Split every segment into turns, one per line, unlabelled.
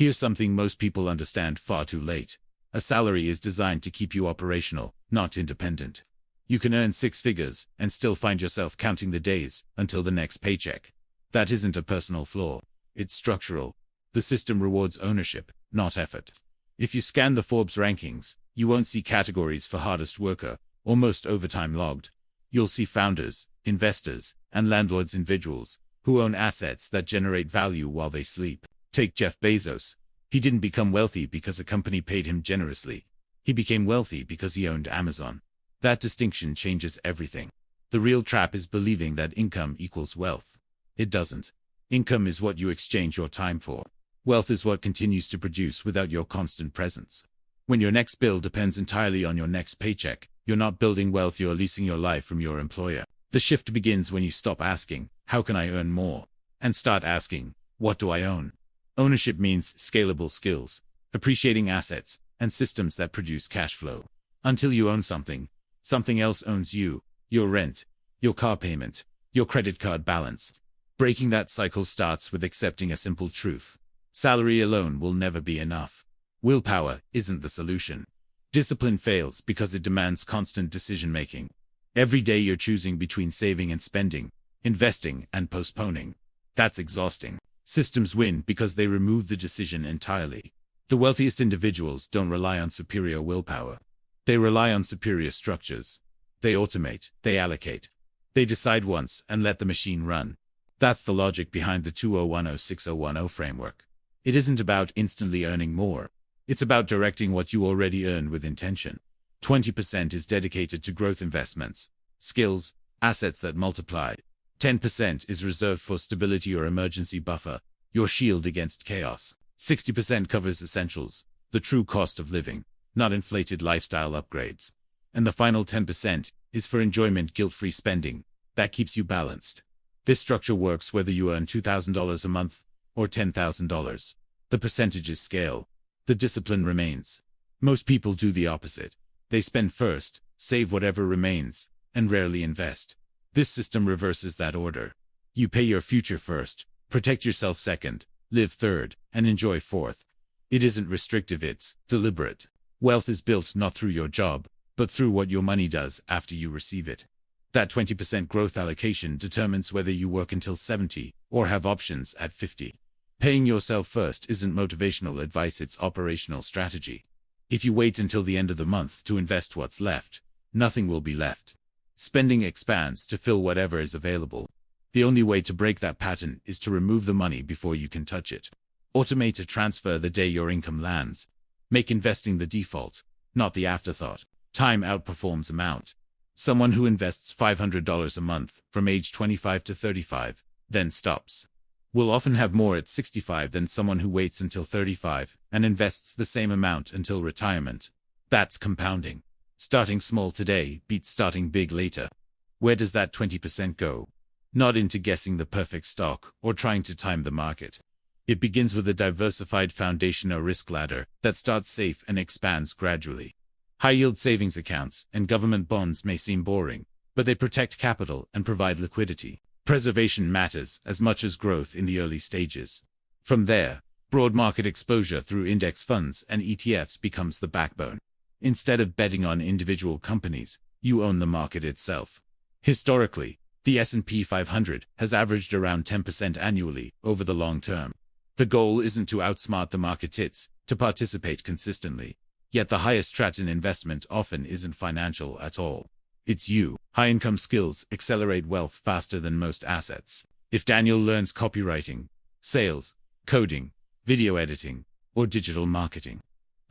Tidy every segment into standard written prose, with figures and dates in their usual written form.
Here's something most people understand far too late. A salary is designed to keep you operational, not independent. You can earn six figures and still find yourself counting the days until the next paycheck. That isn't a personal flaw. It's structural. The system rewards ownership, not effort. If you scan the Forbes rankings, you won't see categories for hardest worker or most overtime logged. You'll see founders, investors, and landlords, individuals who own assets that generate value while they sleep. Take Jeff Bezos. He didn't become wealthy because a company paid him generously. He became wealthy because he owned Amazon. That distinction changes everything. The real trap is believing that income equals wealth. It doesn't. Income is what you exchange your time for. Wealth is what continues to produce without your constant presence. When your next bill depends entirely on your next paycheck, you're not building wealth, you're leasing your life from your employer. The shift begins when you stop asking, how can I earn more? And start asking, what do I own? Ownership means scalable skills, appreciating assets, and systems that produce cash flow. Until you own something, something else owns you, your rent, your car payment, your credit card balance. Breaking that cycle starts with accepting a simple truth. Salary alone will never be enough. Willpower isn't the solution. Discipline fails because it demands constant decision-making. Every day you're choosing between saving and spending, investing and postponing. That's exhausting. Systems win because they remove the decision entirely. The wealthiest individuals don't rely on superior willpower. They rely on superior structures. They automate, they allocate. They decide once and let the machine run. That's the logic behind the 2010-6010 framework. It isn't about instantly earning more. It's about directing what you already earn with intention. 20% is dedicated to growth investments, skills, assets that multiply. 10% is reserved for stability or emergency buffer, your shield against chaos. 60% covers essentials, the true cost of living, not inflated lifestyle upgrades. And the final 10% is for enjoyment, guilt-free spending that keeps you balanced. This structure works whether you earn $2,000 a month or $10,000. The percentages scale. The discipline remains. Most people do the opposite. They spend first, save whatever remains, and rarely invest. This system reverses that order. You pay your future first, protect yourself second, live third, and enjoy fourth. It isn't restrictive, it's deliberate. Wealth is built not through your job, but through what your money does after you receive it. That 20% growth allocation determines whether you work until 70 or have options at 50. Paying yourself first isn't motivational advice, it's operational strategy. If you wait until the end of the month to invest what's left, nothing will be left. Spending expands to fill whatever is available. The only way to break that pattern is to remove the money before you can touch it. Automate a transfer the day your income lands. Make investing the default, not the afterthought. Time outperforms amount. Someone who invests $500 a month from age 25 to 35, then stops, will often have more at 65 than someone who waits until 35 and invests the same amount until retirement. That's compounding. Starting small today beats starting big later. Where does that 20% go? Not into guessing the perfect stock or trying to time the market. It begins with a diversified foundation or risk ladder that starts safe and expands gradually. High-yield savings accounts and government bonds may seem boring, but they protect capital and provide liquidity. Preservation matters as much as growth in the early stages. From there, broad market exposure through index funds and ETFs becomes the backbone. Instead of betting on individual companies, you own the market itself. Historically, the S&P 500 has averaged around 10% annually over the long term. The goal isn't to outsmart the market, it's to participate consistently. Yet the highest strat in investment often isn't financial at all. It's you. High-income skills accelerate wealth faster than most assets. If Daniel learns copywriting, sales, coding, video editing, or digital marketing,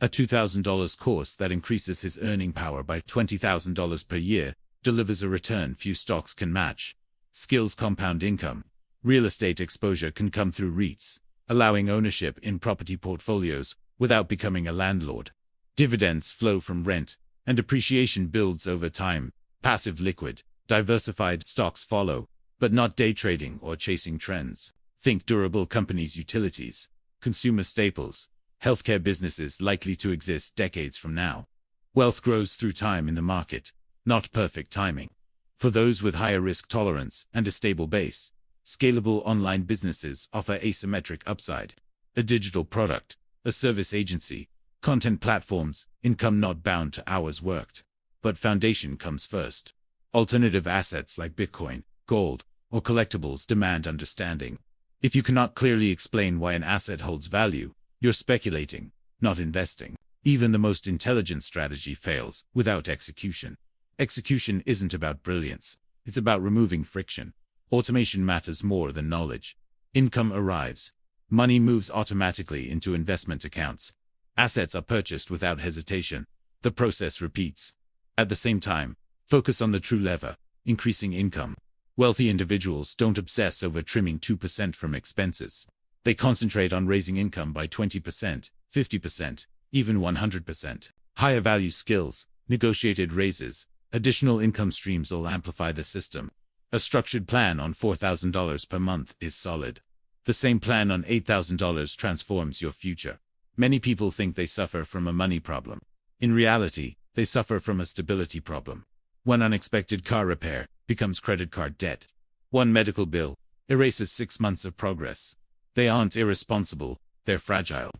a $2,000 course that increases his earning power by $20,000 per year delivers a return few stocks can match. Skills compound income. Real estate exposure can come through REITs, allowing ownership in property portfolios without becoming a landlord. Dividends flow from rent, and appreciation builds over time. Passive liquid, diversified stocks follow, but not day trading or chasing trends. Think durable companies, utilities, consumer staples, healthcare businesses likely to exist decades from now. Wealth grows through time in the market, not perfect timing. For those with higher risk tolerance and a stable base, scalable online businesses offer asymmetric upside. a digital product, a service agency, content platforms, income not bound to hours worked. But foundation comes first. Alternative assets like Bitcoin, gold, or collectibles demand understanding. If you cannot clearly explain why an asset holds value, you're speculating, not investing. Even the most intelligent strategy fails without execution. Execution isn't about brilliance. It's about removing friction. Automation matters more than knowledge. Income arrives. Money moves automatically into investment accounts. Assets are purchased without hesitation. The process repeats. At the same time, focus on the true lever, increasing income. Wealthy individuals don't obsess over trimming 2% from expenses. They concentrate on raising income by 20%, 50%, even 100%. Higher value skills, negotiated raises, additional income streams will amplify the system. A structured plan on $4,000 per month is solid. The same plan on $8,000 transforms your future. Many people think they suffer from a money problem. In reality, they suffer from a stability problem. One unexpected car repair becomes credit card debt. One medical bill erases 6 months of progress. They aren't irresponsible, they're fragile.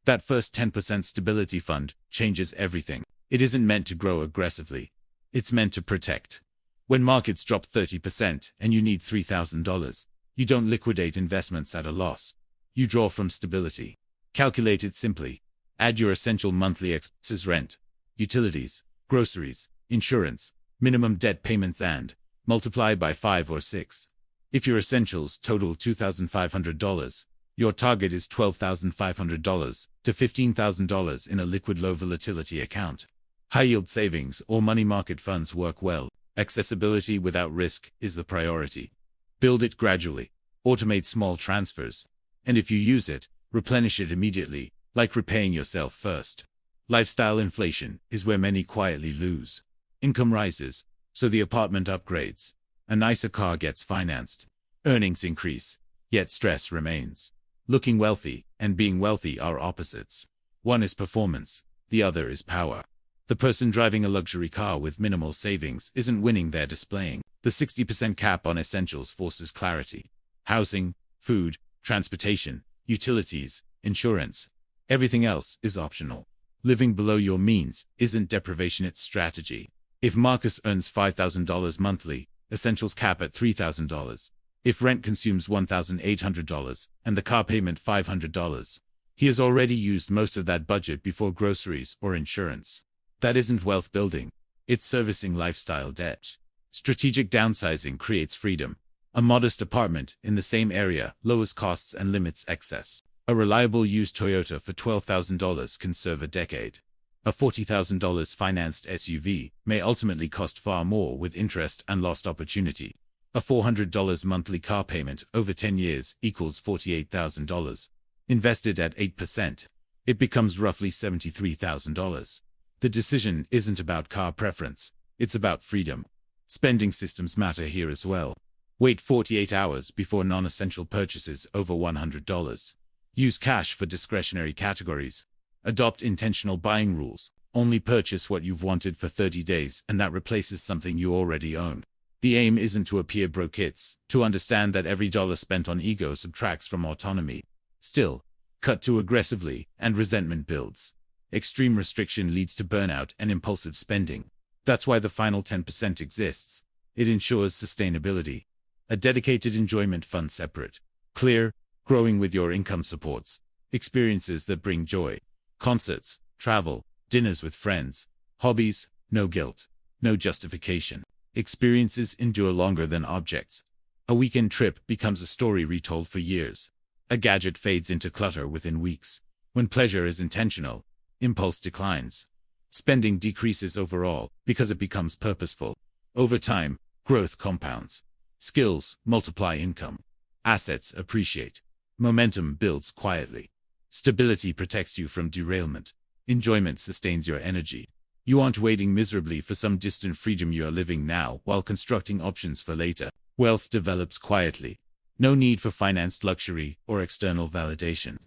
That first 10% stability fund changes everything. It isn't meant to grow aggressively. It's meant to protect. When markets drop 30% and you need $3,000, you don't liquidate investments at a loss. You draw from stability. Calculate it simply. Add your essential monthly expenses: rent, utilities, groceries, insurance, minimum debt payments, and multiply by 5 or 6. If your essentials total $2,500, your target is $12,500 to $15,000 in a liquid low volatility account. High-yield savings or money market funds work well. Accessibility without risk is the priority. Build it gradually. Automate small transfers. And if you use it, replenish it immediately, like repaying yourself first. Lifestyle inflation is where many quietly lose. Income rises, so the apartment upgrades. A nicer car gets financed. Earnings increase, yet stress remains. Looking wealthy and being wealthy are opposites. One is performance, the other is power. The person driving a luxury car with minimal savings isn't winning, they're displaying. The 60% cap on essentials forces clarity. Housing, food, transportation, utilities, insurance. Everything else is optional. Living below your means isn't deprivation, it's strategy. If Marcus earns $5,000 monthly, essentials cap at $3,000. If rent consumes $1,800 and the car payment $500, he has already used most of that budget before groceries or insurance. That isn't wealth building. It's servicing lifestyle debt. Strategic downsizing creates freedom. A modest apartment in the same area lowers costs and limits excess. A reliable used Toyota for $12,000 can serve a decade. A $40,000 financed SUV may ultimately cost far more with interest and lost opportunity. A $400 monthly car payment over 10 years equals $48,000. Invested at 8%, it becomes roughly $73,000. The decision isn't about car preference, it's about freedom. Spending systems matter here as well. Wait 48 hours before non-essential purchases over $100. Use cash for discretionary categories. Adopt intentional buying rules. Only purchase what you've wanted for 30 days and that replaces something you already own. The aim isn't to appear broke, it's to understand that every dollar spent on ego subtracts from autonomy. Still, cut too aggressively and resentment builds. Extreme restriction leads to burnout and impulsive spending. That's why the final 10% exists. It ensures sustainability. A dedicated enjoyment fund separate, clear, growing with your income supports. Experiences that bring joy. Concerts, travel, dinners with friends. Hobbies, no guilt, no justification. Experiences endure longer than objects. A weekend trip becomes a story retold for years. A gadget fades into clutter within weeks. When pleasure is intentional, impulse declines. Spending decreases overall because it becomes purposeful. Over time, growth compounds. Skills multiply income. Assets appreciate. Momentum builds quietly. Stability protects you from derailment. Enjoyment sustains your energy. You aren't waiting miserably for some distant freedom, you are living now while constructing options for later. Wealth develops quietly. No need for financed luxury or external validation.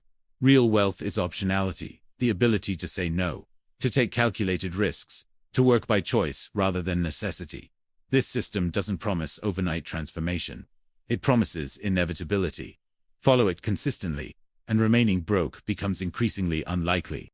Real wealth is optionality, the ability to say no, to take calculated risks, to work by choice rather than necessity. This system doesn't promise overnight transformation. It promises inevitability. Follow it consistently, and remaining broke becomes increasingly unlikely.